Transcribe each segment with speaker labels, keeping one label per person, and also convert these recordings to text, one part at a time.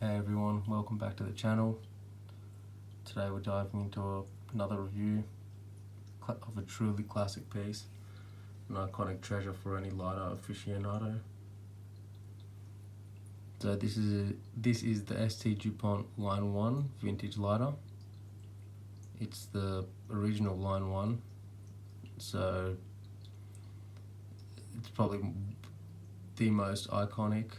Speaker 1: Hey everyone, welcome back to the channel. Today we're diving into another review of a truly classic piece, an iconic treasure for any lighter aficionado. So this is the ST Dupont Line 1 vintage lighter. It's the original Line 1, so it's probably the most iconic,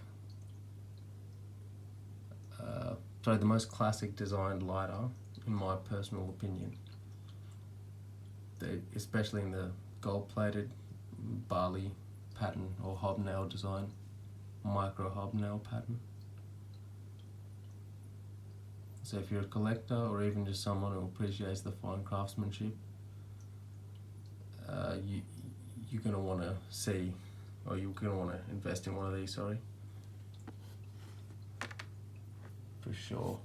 Speaker 1: the most classic designed lighter in my personal opinion. Especially in the gold-plated barley pattern or hobnail design, micro hobnail pattern. So if you're a collector or even just someone who appreciates the fine craftsmanship, you're going to want to see, or you're going to want to invest in one of these, for sure.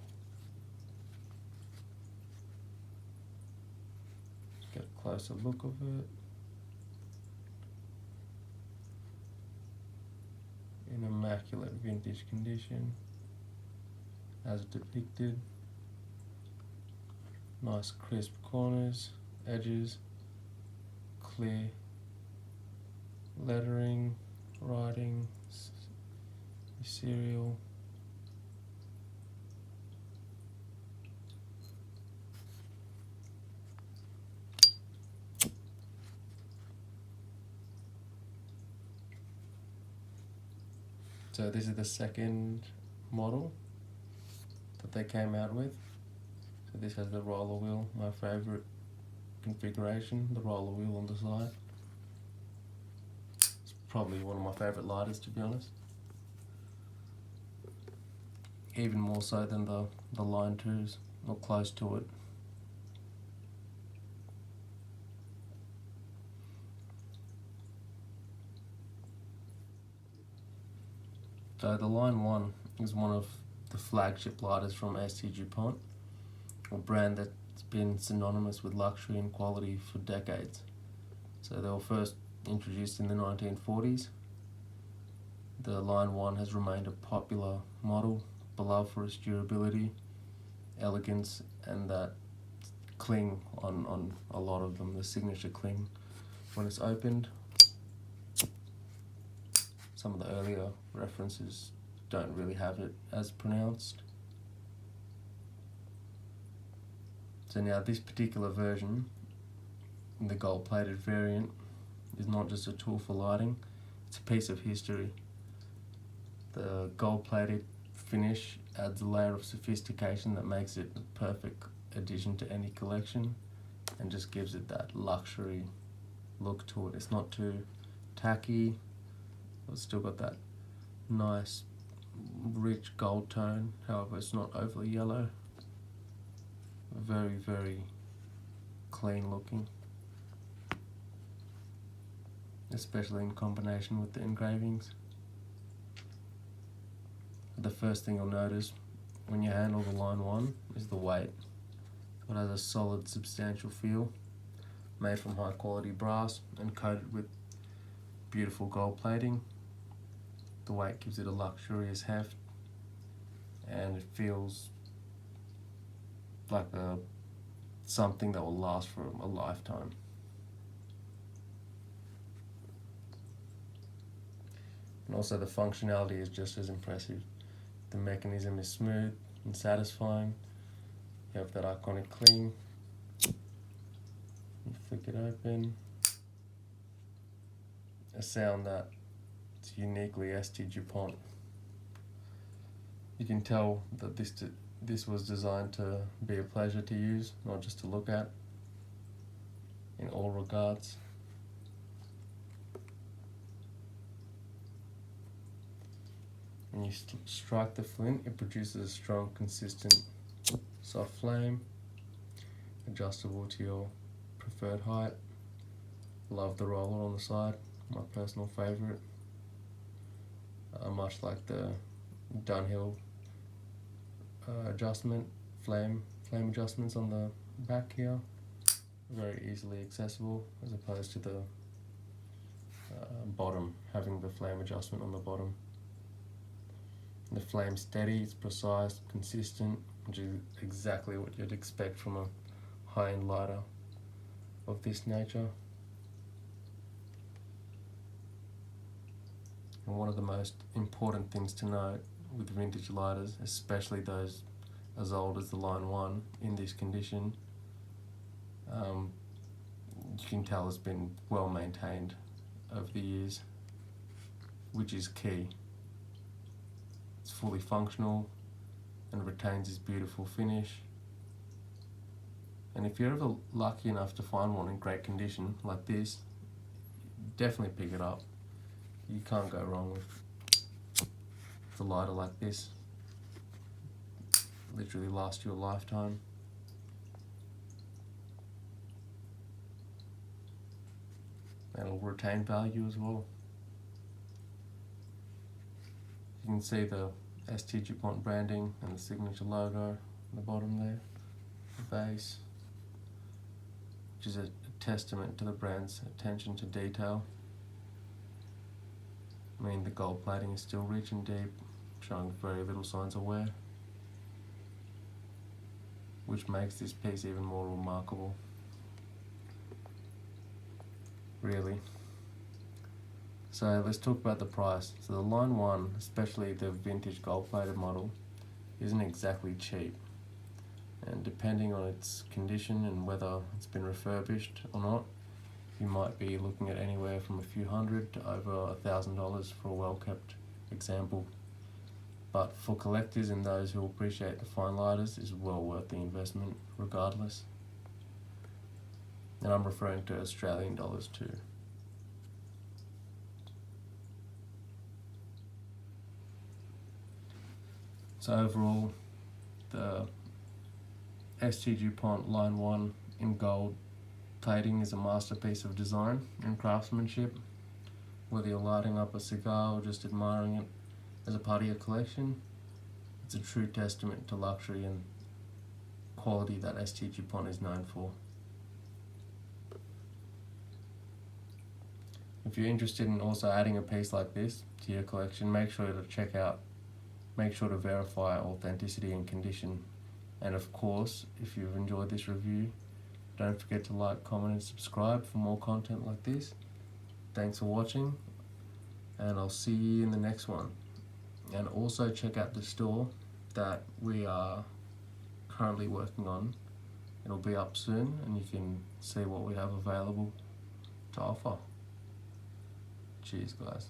Speaker 1: Get a closer look of it. In immaculate vintage condition, as depicted. Nice crisp corners, edges, clear lettering, writing, serial. So this is the second model that they came out with. So this has the roller wheel, my favourite configuration, the roller wheel on the side. It's probably one of my favourite lighters, to be honest. Even more so than the Line 2s, or close to it. So the Line 1 is one of the flagship lighters from ST Dupont, a brand that's been synonymous with luxury and quality for decades. So they were first introduced in the 1940s. The Line 1 has remained a popular model, beloved for its durability, elegance, and that cling on a lot of them, the signature cling when it's opened. Some of the earlier references don't really have it as pronounced. So now this particular version, the gold-plated variant, is not just a tool for lighting, it's a piece of history. The gold-plated finish adds a layer of sophistication that makes it a perfect addition to any collection and just gives it that luxury look to it. It's not too tacky, it's still got that nice rich gold tone, however it's not overly yellow. Very, very clean looking, especially in combination with the engravings. The first thing you'll notice when you handle the Line 1 is the weight. It has a solid, substantial feel, made from high quality brass and coated with beautiful gold plating. The weight gives it a luxurious heft, and it feels like something that will last for a lifetime. And also the functionality is just as impressive. The mechanism is smooth and satisfying. You have that iconic cling. You flick it open. A sound that is uniquely ST Dupont. You can tell that this was designed to be a pleasure to use, not just to look at, in all regards. When you strike the flint, it produces a strong, consistent, soft flame, adjustable to your preferred height. Love the roller on the side, my personal favourite. Much like the Dunhill flame adjustments on the back here, very easily accessible, as opposed to the bottom, having the flame adjustment on the bottom. The flame's steady, it's precise, consistent, which is exactly what you'd expect from a high-end lighter of this nature. And one of the most important things to note with vintage lighters, especially those as old as the Line 1 in this condition, you can tell it's been well maintained over the years, which is key. It's fully functional and retains its beautiful finish. And if you're ever lucky enough to find one in great condition like this, definitely pick it up. You can't go wrong with a lighter like this. Literally lasts you a lifetime. And it'll retain value as well. You can see the ST Dupont branding and the signature logo on the bottom there, the base, which is a testament to the brand's attention to detail. I mean, the gold plating is still rich and deep, showing very little signs of wear, which makes this piece even more remarkable, really. So let's talk about the price. So the Line 1, especially the vintage gold-plated model, isn't exactly cheap. And depending on its condition and whether it's been refurbished or not, you might be looking at anywhere from a few hundred to over $1,000 for a well-kept example. But for collectors and those who appreciate the fine lighters, it's well worth the investment regardless. And I'm referring to Australian dollars too. So overall, the ST Dupont Line 1 in gold plating is a masterpiece of design and craftsmanship. Whether you're lighting up a cigar or just admiring it as a part of your collection, it's a true testament to luxury and quality that ST Dupont is known for. If you're interested in also adding a piece like this to your collection, make sure to verify authenticity and condition. And of course, if you've enjoyed this review, don't forget to like, comment and subscribe for more content like this. Thanks for watching, and I'll see you in the next one. And also check out the store that we are currently working on. It'll be up soon and you can see what we have available to offer. Cheers guys.